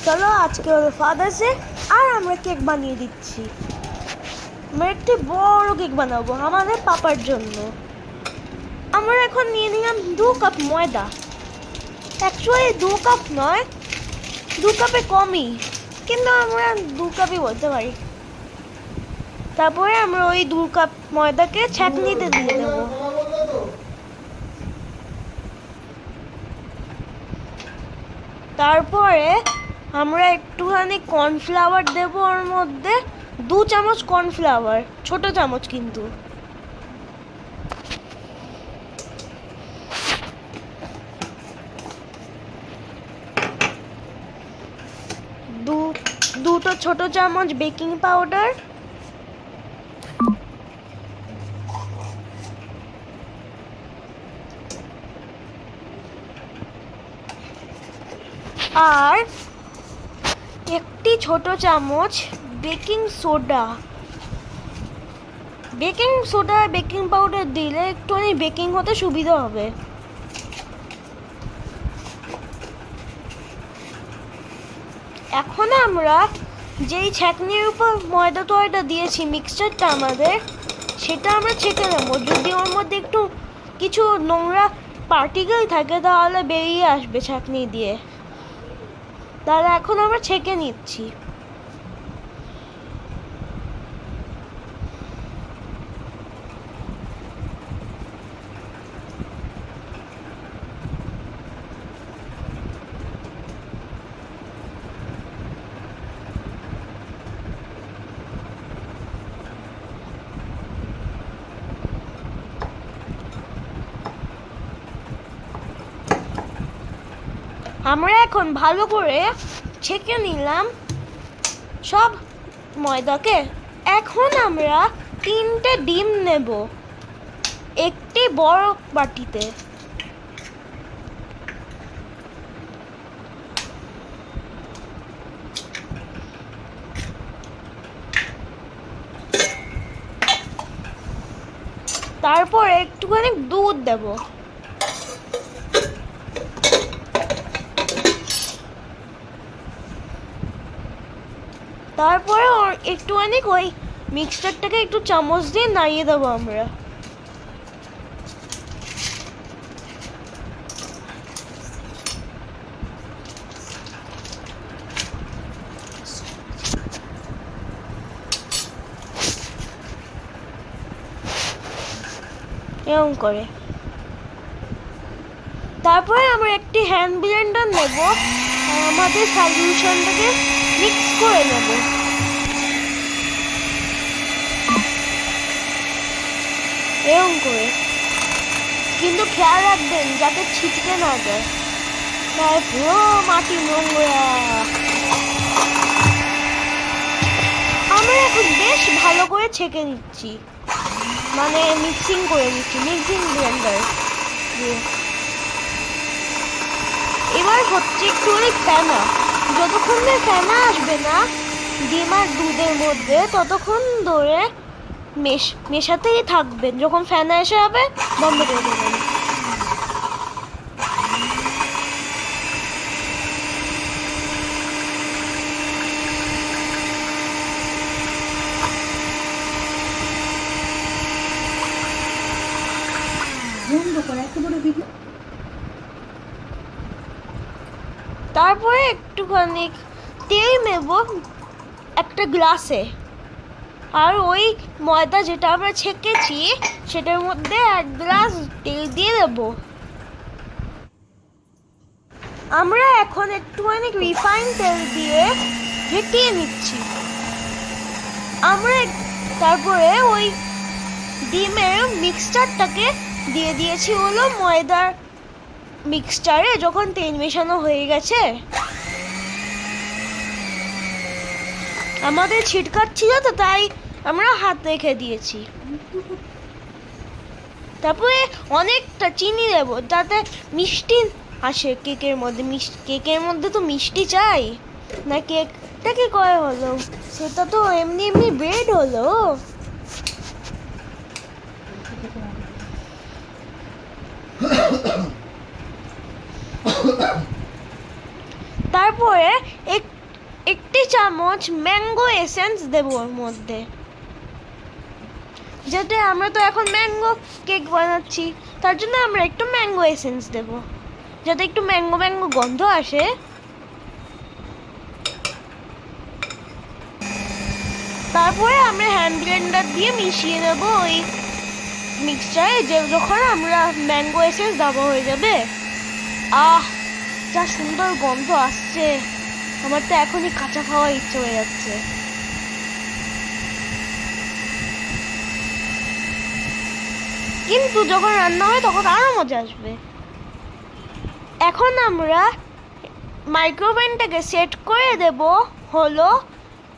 চলো আজকে হলো ফাদার্স ডে আর আমরা কেক বানিয়ে দিচ্ছি। আমরা একটি বড় কেক বানাবো আমাদের পাপার জন্য। আমরা এখন নিয়ে নিলাম 2 কাপ ময়দা। অ্যাকচুয়ালি 2 কাপ নয়, 2 কাপে কমই, কিন্তু আমরা 2 কাপই বলতে পারি। তারপরে আমরা ওই 2 কাপ ময়দাকে ছাঁকনিতে দিয়ে দেবো। তারপরে আমরা একটুখানি কর্নফ্লাওয়ার দেব, ওর মধ্যে 2 চামচ কর্নফ্লাওয়ার, ছোট চামচ কিন্তু। দুটো ছোট চামচ বেকিং পাউডার, আর একটি ছোট চামচ baking soda. Baking soda baking powder দিলে একটুখানি বেকিং হতে সুবিধা হবে। এখন আমরা যেই ছাঁকনির উপর ময়দা তয়দা দিয়েছি মিক্সচারটা আমাদের, সেটা আমরা ছেঁকে নেবো। যদি ওর মধ্যে একটু কিছু নোংরা পার্টিকেল থাকে তাহলে বেরিয়ে আসবে ছাঁকনি দিয়ে। তাহলে এখন আমরা ছেঁকে নিচ্ছি। আমরা এখন ভালো করে ছেঁকে নিলাম সব ময়দাকে। এখন আমরা 3টে ডিম নেব একটি বড় বাটিতে। তারপর একটুখানি দুধ দেব। তারপরে একটুখানি ওই মিক্সচারটাকে একটু চামচ দিয়ে নাড়িয়ে দেবো আমরা। এরকম করে তারপরে আমরা একটি হ্যান্ড ব্লেন্ডার নেব আর আমাদের সলিউশনটাকে মিক্স করে নেব। এরকম করে, কিন্তু খেয়াল রাখবেন যাতে ছিটকে না যায়, তাই পুরো মাটি নোংরা। আমরা এখন বেশ ভালো করে ছেঁকে নিচ্ছি, মানে মিক্সিং করে নিচ্ছি মিক্সিং ব্লেন্ডার দিয়ে। এবার হচ্ছে একটুখানি ফেনা। যতক্ষণ না ফেনা আসবে না ডিম আর দুধের মধ্যে ততক্ষণ ধরে মেশাতেই থাকবেন। যখন ফেনা এসে যাবে বন্ধ করে দেবেন। তারপরে একটুখানি তেল নেব একটা গ্লাসে, আর ওই ময়দা যেটা আমরা ছেঁকেছি সেটার মধ্যে 1 গ্লাস তেল দিয়ে দেব। আমরা এখন একটুখানি রিফাইন তেল দিয়ে ফেটিয়ে নিচ্ছি। আমরা তারপরে ওই ডিমের মিক্সচারটাকে দিয়ে দিয়েছি হলো ময়দার মিক্সচারে। যখন তেল মেশানো হয়ে গেছে, আমাদের ছিটকাচ্ছিল তো তাই আমরা হাত রেখে দিয়েছি। তারপরে অনেকটা চিনি দেবো যাতে মিষ্টি আসে কেকের মধ্যে। কেকের মধ্যে তো মিষ্টি চাই না, কেকটা কি করে হলো? সেটা তো এমনি এমনি ব্রেড হলো। তারপরে একটি চামচ ম্যাঙ্গো এসেন্স দেবো ওর মধ্যে, যাতে আমরা তো এখন ম্যাঙ্গো কেক বানাচ্ছি, তার জন্য আমরা একটু ম্যাঙ্গো এসেন্স দেব, যাতে একটু ম্যাঙ্গো ম্যাঙ্গো গন্ধ আসে। তারপরে আমরা হ্যান্ড ব্লেন্ডার দিয়ে মিশিয়ে দেব ওই মিক্সচারে, যে যখন আমরা ম্যাঙ্গো এসেন্স দেওয়া হয়ে যাবে। আহ, যা সুন্দর গন্ধ আসছে, আমার তো এখনই কাঁচা খাওয়ার ইচ্ছে হয়ে যাচ্ছে। কিন্তু যখন রান্না হয় তখন আরো মজা আসবে। এখন আমরা মাইক্রোওভেনটাকে সেট করে দেব হলো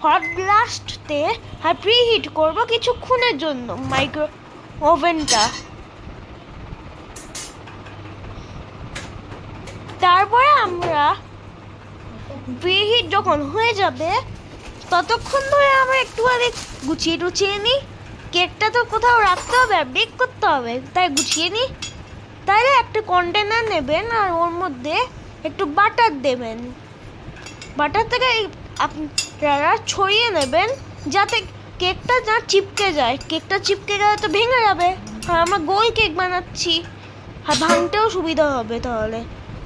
হট ব্লাস্টতে, আর প্রিহিট করব কিছুক্ষণের জন্য মাইক্রো ওভেনটা। তারপরে আমরা প্রিহিট যখন হয়ে যাবে ততক্ষণ ধরে আমরা একটুখানি গুছিয়ে টুছিয়ে নিই। কেকটা তো কোথাও রাখতে হবে, বেক করতে হবে, তাই গুছিয়ে নিই। তাহলে একটা কন্টেনার নেবেন আর ওর মধ্যে একটু বাটার দেবেন। বাটারটাকে আপনারা ছড়িয়ে নেবেন যাতে কেকটা না চিপকে যায়। কেকটা চিপকে গেলে তো ভেঙে যাবে, আর আমরা গোল কেক বানাচ্ছি, আর ভাঙতেও সুবিধা হবে তাহলে।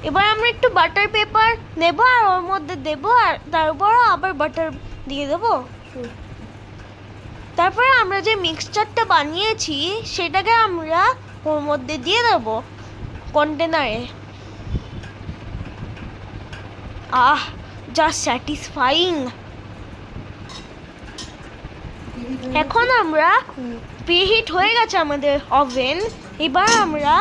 এবার আমরা একটু বাটার পেপার নেব আর ওর মধ্যে দেবো, আর তার উপরও আবার বাটার দিয়ে দেবো। তারপরে আমরা যে মিক্সচারটা বানিয়েছি সেটাকে আমরা ওর মধ্যে দিয়ে দেবো কন্টেনারে। আহ, যা স্যাটিসফাইং। এখন আমরা প্রিহিট হয়ে গেছে আমাদের ওভেন, এবার আমরা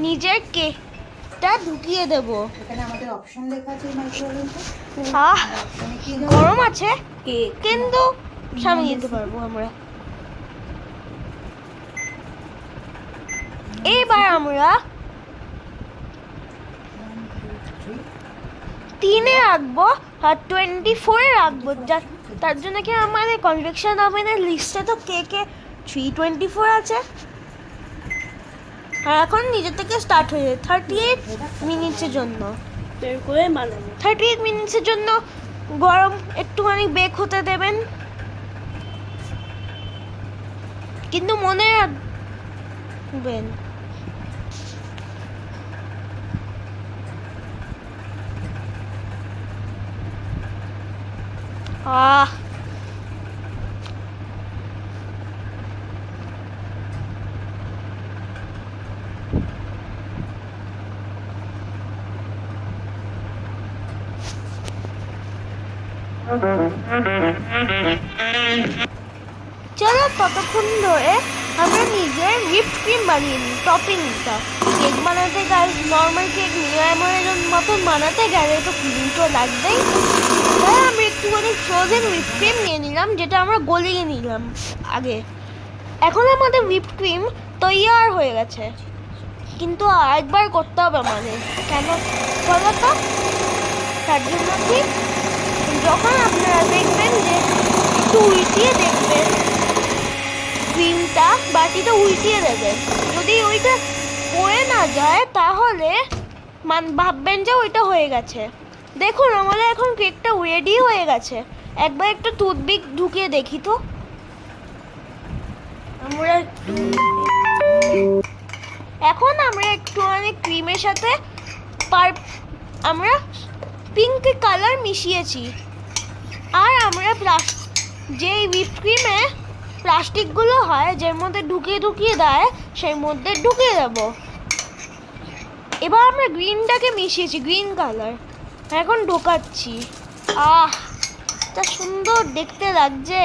নিজের কেকটা ঢুকিয়ে দেব। এখানে আমাদের অপশন লেখা আছে মাইক্রোওভেনটা। আহ, গরম আছে কিন্তু সামনে দিতে পারবো আমরা। এবার আমরা 3-এ রাখবো আর 24-এ রাখবো, তার জন্য কি আমাদের কনভেকশন ওভেনের লিস্টে তো কেকে 324 আছে। আর এখন নিজে থেকে স্টার্ট হয়ে যায় 38 মিনিটসের জন্য। 38 মিনিটসের জন্য গরম একটুখানি বেক হতে দেবেন, কিন্তু মনে রাখবেন আহ, চলো ততক্ষণ ধরে আমরা নিজের হুইপ ক্রিম বানিয়ে নিই। টপিংটা কেক বানাতে গেলে, নর্মাল কেক মিনিমামের মতন বানাতে গেলে তো ক্রিম তো লাগবেই, তাই আমি একটুখানি ফ্রোজেন হুইপ ক্রিম নিয়ে নিলাম, যেটা আমরা গলিয়ে নিলাম আগে। এখন আমাদের হুইপ ক্রিম তৈয়ার হয়ে গেছে, কিন্তু আরেকবার করতে হবে আমাদের। কেন বলো তো? তার জন্য কি, যখন আপনারা দেখবেন যে একটু উল্টিয়ে দেখবেন ক্রিমটা, বাটিটা উল্টিয়ে দেবেন। যদি ওইটা পড়ে না যায় তাহলে ভাববেন যে ওইটা হয়ে গেছে। দেখুন আমাদের এখন কেকটা রেডি হয়ে গেছে। একবার একটু টুথপিক ঢুকিয়ে দেখি তো। এখন আমরা একটুখানি ক্রিমের সাথে আমরা পিঙ্ক কালার মিশিয়েছি, আর আমরা যে হুইপ ক্রিমে প্লাস্টিকগুলো হয় যার মধ্যে ঢুকিয়ে দেয়, সেই মধ্যে ঢুকিয়ে দেব। এবার আমরা গ্রিনটাকে মিশিয়েছি, গ্রিন কালার, এখন ঢোকাচ্ছি। আহ, তা সুন্দর দেখতে লাগছে।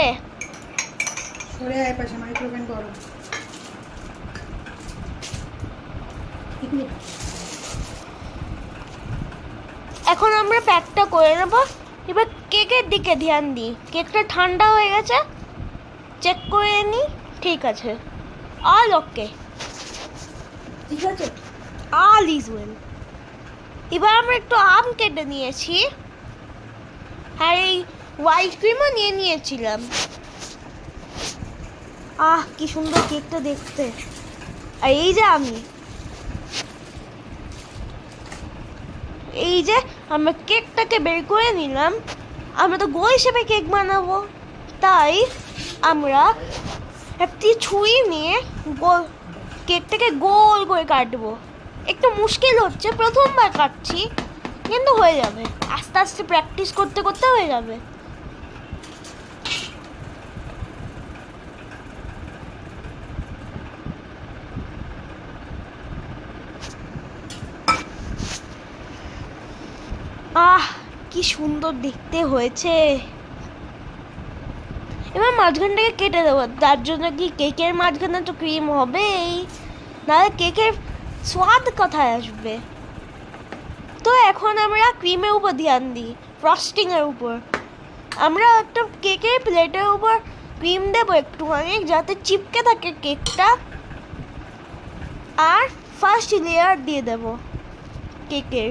সরে আয় পাশে, মাইক্রোওভেন গরম। এখন আমরা প্যাকটা করে নেব। এবার কেকের দিকে ধ্যান দিই। কেকটা ঠান্ডা হয়ে গেছে, চেক করে নিই। ঠিক আছে, অল ওকে, ঠিক আছে, অল ইজ ওয়েল। এবার আমরা একটু আম কেটে নিয়েছি, আর এই হোয়াইট ক্রিমও নিয়ে নিয়েছিলাম। আহ, কি সুন্দর কেকটা দেখতে। আর এই যে এই যে আমরা কেকটাকে বের করে নিলাম, আমরা তো গোল শেপে কেক বানাবো, তাই আমরা একটি ছুরি নিয়ে গোল কেকটাকে গোল করে কাটবো। একটু মুশকিল হচ্ছে, প্রথমবার কাটছি, কিন্তু হয়ে যাবে, আস্তে আস্তে প্র্যাকটিস করতে করতে হয়ে যাবে। আহ, কি সুন্দর দেখতে হয়েছে। এবার মাঝখানটাকে কেটে দেবো, তার জন্য কি কেকের মাঝখানে তো ক্রিম হবেই, নাহলে কেকের স্বাদ কোথায় আসবে। তো এখন আমরা ক্রিমের উপর ধ্যান দিই, ফ্রস্টিংয়ের উপর। আমরা একটা কেকের প্লেটের উপর ক্রিম দেবো একটুখানি, যাতে চিপকে থাকে কেকটা, আর ফার্স্ট লেয়ার দিয়ে দেবো কেকের।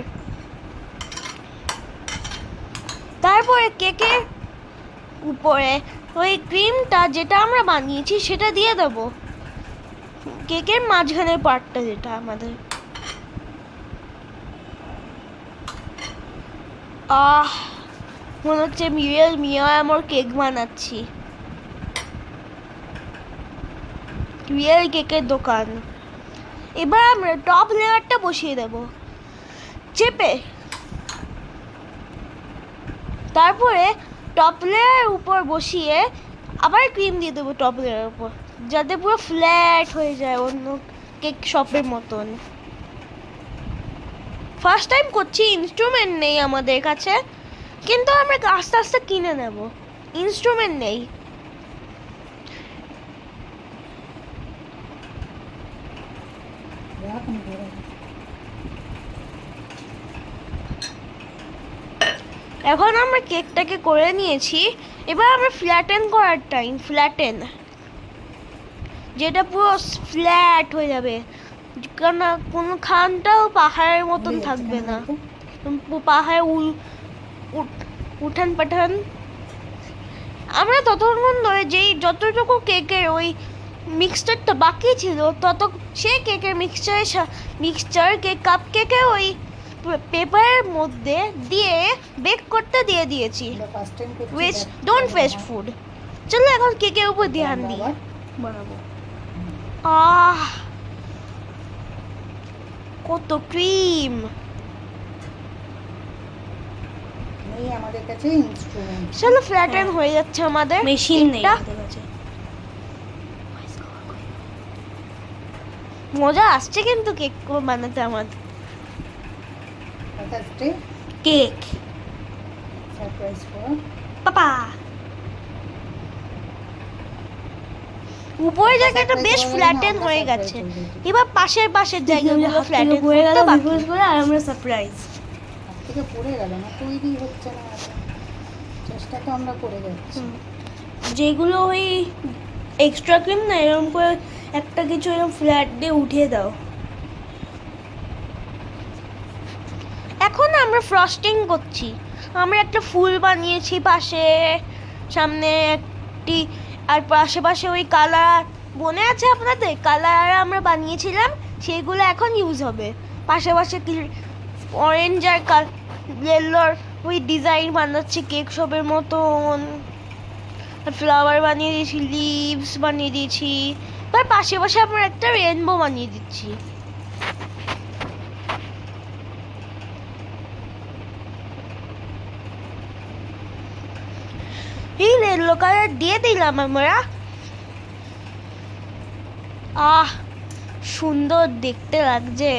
তারপরে কেকের উপরে ওই ক্রিমটা যেটা আমরা বানিয়েছি সেটা দিয়ে দেবো, কেকের মাঝখানের পার্টটা যেটা আমাদের। আহ, মনে হচ্ছে রিয়েল মিয়া আমার কেক বানাচ্ছি, রিয়েল কেকের দোকান। এবার আমরা টপ লেয়ারটা বসিয়ে দেব চেপে, তারপরে টপ লেয়ারের উপর বসিয়ে আবার ক্রিম দিয়ে দেবো টপ লেয়ারের উপর, যাতে পুরো ফ্ল্যাট হয়ে যায় অন্য কেক শপের মতন। ফার্স্ট টাইম করছি, ইনস্ট্রুমেন্ট নেই আমাদের কাছে, কিন্তু আমরা আস্তে আস্তে কিনে নেব, ইনস্ট্রুমেন্ট নেই। রাখ, আমি ধরে রাখি। এখন আমরা কেকটাকে করে নিয়েছি, এবার আমরা ফ্ল্যাটেন করার টাইম। ফ্ল্যাটেন, যেটা পুরো ফ্ল্যাট হয়ে যাবে, কারণ কোনো খানটাও পাহাড়ের মতন থাকবে না, পাহাড় উঠান পাঠান। আমরা ততক্ষণ ধরে যেই যতটুকু কেকের ওই মিক্সচারটা বাকি ছিল, তত সেই কেকের মিক্সচার কেক কাপ কেকে ওই পেপারের মধ্যে দিয়ে বেক করতে দিয়ে দিয়েছি, আমরা ফার্স্ট টাইম করছি, উইচ দেখ, ডোন্ট কেমন ওয়েস্ট হয়। ফুড। চলো এখন কেকের উপর ধ্যান আমরা দিই, আবার বানাবো। আহ, কত ক্রিম। এই আমাদের কাছে ইনস্ট্রুমেন্ট। চলো ফ্ল্যাটেন হয়ে যাচ্ছে আমাদের মেশিন নেই কেকটা। আমাদের কাছে। মজা আসছে কিন্তু কেক বানাতে আমাদের। ফার্স্টে কেক সারপ্রাইজ কর। পাপা উপরের জায়গাটা Surprise বেশ হয়ে গেলে ফ্ল্যাটেন আমরা হয়ে surprise গেছে, হয়ে যাই। এবার পাশের জায়গাগুলো ফ্ল্যাটেন পড়ে গেল করতে বাকি। বিপরীত করে, আর আমরা সারপ্রাইজ। হাত থেকে পড়ে গেল না, তৈরি হচ্ছে না, চেষ্টা তো আমরা করে যাচ্ছি। যেগুলো ওই এক্সট্রা ক্রিম না, এরকম করে একটা কিছু এরকম ফ্ল্যাট দিয়ে উঠিয়ে দাও। এখন আমরা ফ্রস্টিং করছি। আমরা একটা ফুল বানিয়েছি পাশে, সামনে একটি, আর পাশে ওই কালার মনে আছে আপনাদের, কালার আমরা বানিয়েছিলাম, সেগুলো এখন ইউজ হবে। পাশে অরেঞ্জ আর ইয়েলোর ওই ডিজাইন বানাচ্ছি কেক শপের মতন, ফ্লাওয়ার বানিয়ে দিয়েছি, লিভস বানিয়ে দিয়েছি, তার পাশে আমরা একটা রেনবো বানিয়ে দিচ্ছি। এই রেলো কালার দিয়ে দিলাম আমরা। আহ, সুন্দর দেখতে লাগছে।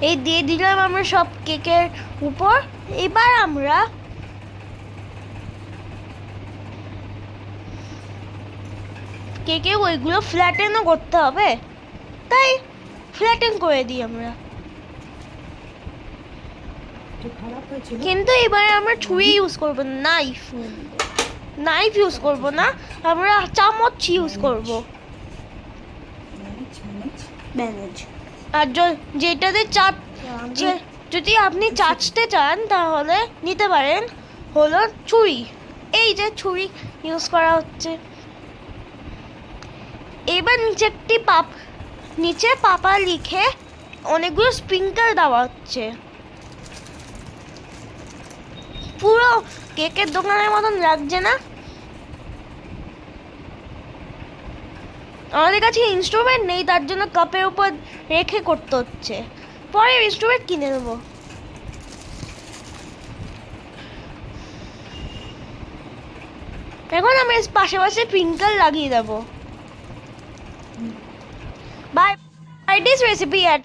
এই দিয়ে দিলাম আমরা সব কেকের উপর। এবার আমরা কেকে ওইগুলো ফ্ল্যাটেনও করতে হবে, তাই ফ্ল্যাটেন করে দিই আমরা। একটু খারাপ হয়েছিল। কিন্তু এবারে আমরা ছুরি ইউজ করব না, নাইফ ইউজ করব না, আমরা চামচ ইউজ করব। ম্যানেজ। আর যেটাতে যদি আপনি চাচতে চান তাহলে নিতে পারেন, হলো ছুরি। এই যে ছুরি ইউজ করা হচ্ছে। এবার নিচে পাপা লিখে অনেকগুলো স্প্রিঙ্কল দেওয়া হচ্ছে। পুরো কেকের দোকানের মতন লাগছে না? আমাদের কাছে ইনস্ট্রুমেন্ট নেই, তার জন্য কাপের উপর রেখে করতে হচ্ছে। পরে ইনস্ট্রুমেন্ট কিনে নেবো। এখন আমি পাশে স্প্রিঙ্কল লাগিয়ে দেবো। By, this recipe at